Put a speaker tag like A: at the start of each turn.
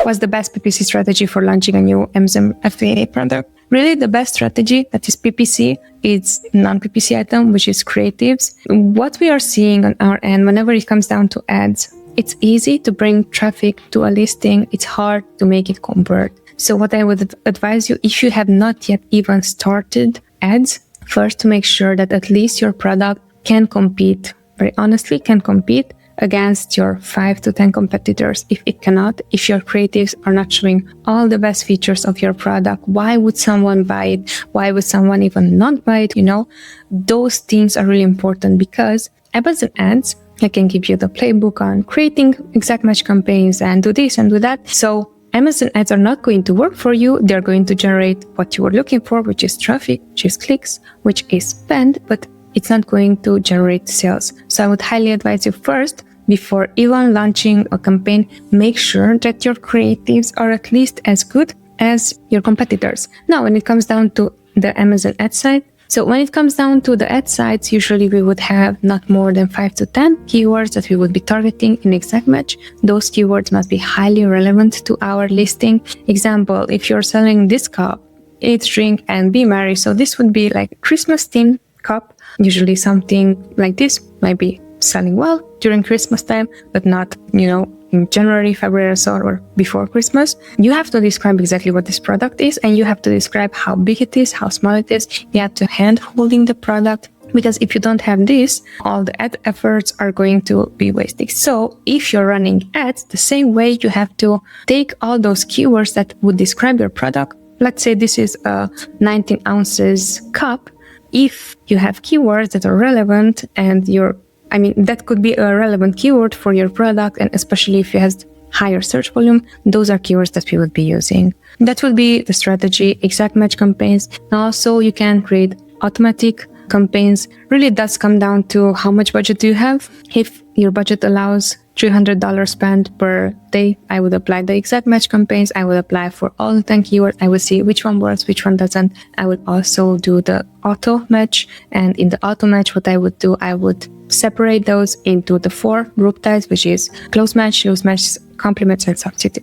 A: what's the best PPC strategy for launching a new Amazon affiliate product? Really, the best strategy, that is PPC, is non-PPC item, which is creatives. What we are seeing on our end, whenever it comes down to ads, it's easy to bring traffic to a listing. It's hard to make it convert. So what I would advise you, if you have not yet even started ads, first to make sure that at least your product can compete, very honestly, can compete against your 5 to 10 competitors. If it cannot, if your creatives are not showing all the best features of your product, why would someone buy it? Why would someone even not buy it? Those things are really important, because Amazon ads, I can give you the playbook on creating exact match campaigns and do this and do that. So Amazon ads are not going to work for you. They're going to generate what you were looking for, which is traffic, which is clicks, which is spend, but it's not going to generate sales. So I would highly advise you first, before even launching a campaign, make sure that your creatives are at least as good as your competitors. Now, when it comes down to the Amazon ad side, usually we would have not more than 5 to 10 keywords that we would be targeting in exact match. Those keywords must be highly relevant to our listing. Example, if you're selling this cup, eat, drink, and be merry. So this would be like a Christmas themed cup. Usually something like this might be selling well during Christmas time, but not, in January, February, or before Christmas. You have to describe exactly what this product is, and you have to describe how big it is, how small it is. You have to hand holding the product, because if you don't have this, all the ad efforts are going to be wasted. So if you're running ads, the same way you have to take all those keywords that would describe your product. Let's say this is a 19 ounces cup. If you have keywords that are relevant and that could be a relevant keyword for your product, and especially if you have higher search volume, those are keywords that we would be using. That would be the strategy, exact match campaigns. Also, you can create automatic campaigns. Really does come down to how much budget do you have. If your budget allows $300 spent per day, I would apply the exact match campaigns. I would apply for all the 10 keywords. I would see which one works, which one doesn't. I would also do the auto match. And in the auto match, what I would do, I would separate those into the 4 group types, which is close match, loose match, complements, and substitute.